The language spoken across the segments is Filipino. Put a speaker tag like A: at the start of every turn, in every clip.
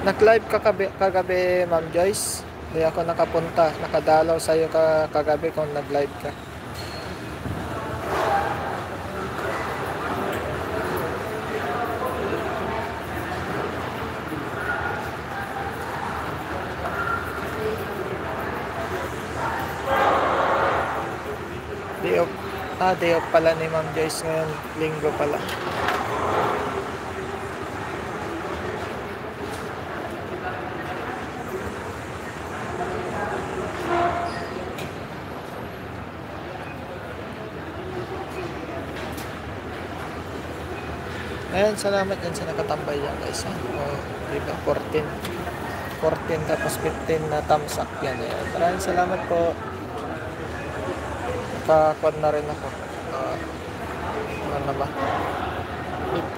A: Nag-live ka kagabi, Ma'am Joyce. Hindi ako nakapunta. Nakadalaw sa'yo kagabi kung nag-live ka. Day off pala ni Ma'am Joyce ngayon. Linggo pala. Ayan, salamat yan sa nakatambay yan guys. Diba? 14 tapos 15 na thumbs up yan. Ayan. Maraming salamat po. Nakakuan na rin ako. Ano ba?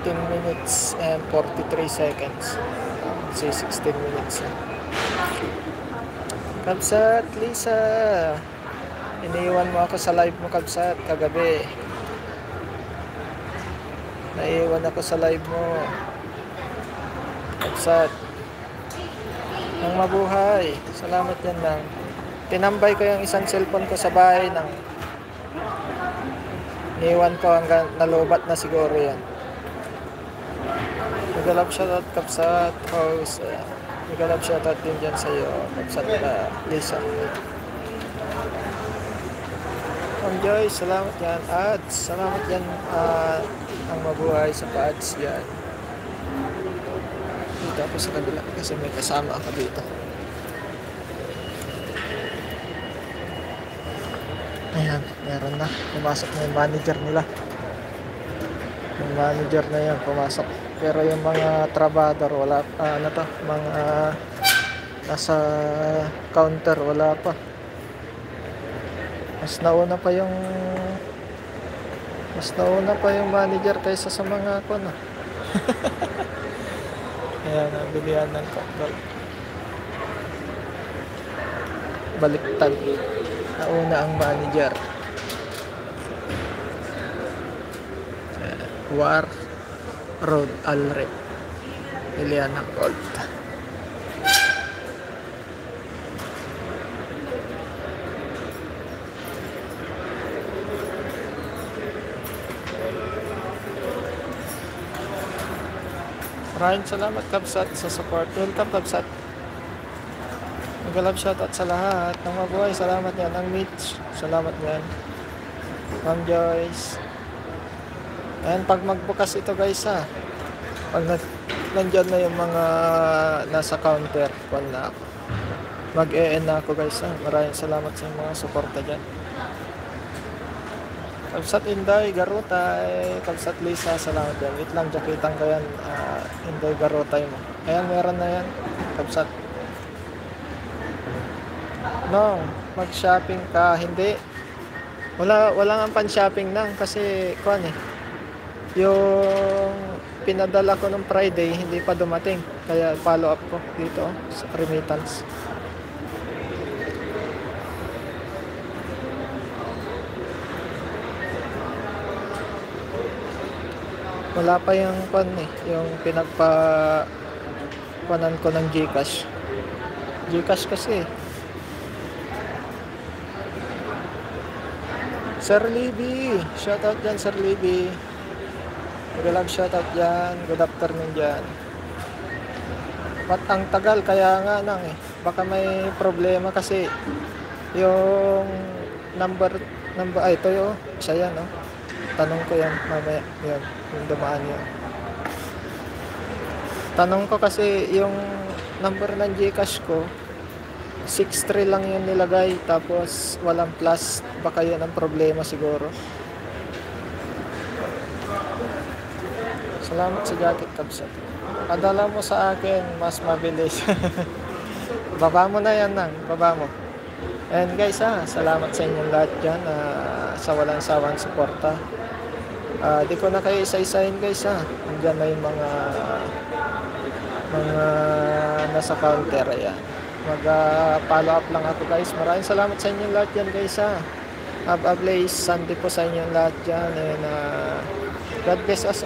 A: 15 minutes and 43 seconds. Say 16 minutes. Kabsat, Lisa. Iniiwan mo ako sa live mo, Kabsat, kagabi. Naiiwan ako sa live mo. Kabsat. Nang mabuhay. Salamat yan lang. Tinambay ko yung isang cellphone ko sa bahay nang iniiwan ko hanggang nalubat na siguro yan. Nagalap shoutout, Kabsat. Host. Nagalap shoutout din dyan sa'yo, Kabsat, Lisa. Ma'am Joyce, salamat yan. Ads, salamat yan. Ang mabuhay sa pa-ads yan. Dito ako sa kabila kasi may kasama ako dito. Ayan, meron na. Pumasok na yung manager nila. Yung manager na yan, pumasok. Pero yung mga trabador, wala pa. Mga nasa counter, wala pa. Mas nauna pa yung manager kaysa sa mga ano. Ayan, bilihan ng cocktail. Baliktad. Nauna ang manager. War Road Alrep. Bilihan ng gold. Maraming salamat, Kabsat, sa support. Welcome, Kabsat. Mag-love shoutout sa lahat ng mabuhay. Salamat yan. Ang Mitch, salamat yan. Ma'am Joyce. Ayan, pag magbukas ito guys pag nandyan na yung mga nasa counter, na ako. Mag-e-end na ako guys Maraming salamat sa mga suporta dyan. Kabsat Inday, Garutay, Kabsat Lisa, salamat yan. Wait lang, jakitan ko yan. Inday, Garutay mo. Ayan, meron na yan. Kabsat. No, mag-shopping ka. Hindi. Wala nga pan-shopping na. Kasi, yung pinadala ko nung Friday, hindi pa dumating. Kaya follow up ko dito sa remittance. Wala pa yung yung pinagpapanan ko ng GCash. GCash kasi. Sir Libby, shoutout dyan, Sir Libby. Mag-love shoutout dyan. Good afternoon dyan. Ba't ang tagal? Kaya nga baka may problema kasi yung number ay ito yun. Isa yan Tanong ko yan mamaya. Yan, yung dumaan yun. Tanong ko kasi yung number ng GCash ko 63 lang yun nilagay. Tapos walang plus. Baka yun ang problema siguro. Salamat sa jacket, Kabsat. Padala mo sa akin, mas mabilis. Baba mo na yan baba mo. And guys salamat sa inyong lahat dyan sa walang sawang suporta. Di ko na kayo isa-isahin guys Nandiyan na yung mga nasa counter. Ayan. Mag-follow up lang ako guys. Maraming salamat sa inyong lahat dyan guys Have a blessed Sunday po sa inyong lahat dyan. And God bless us all.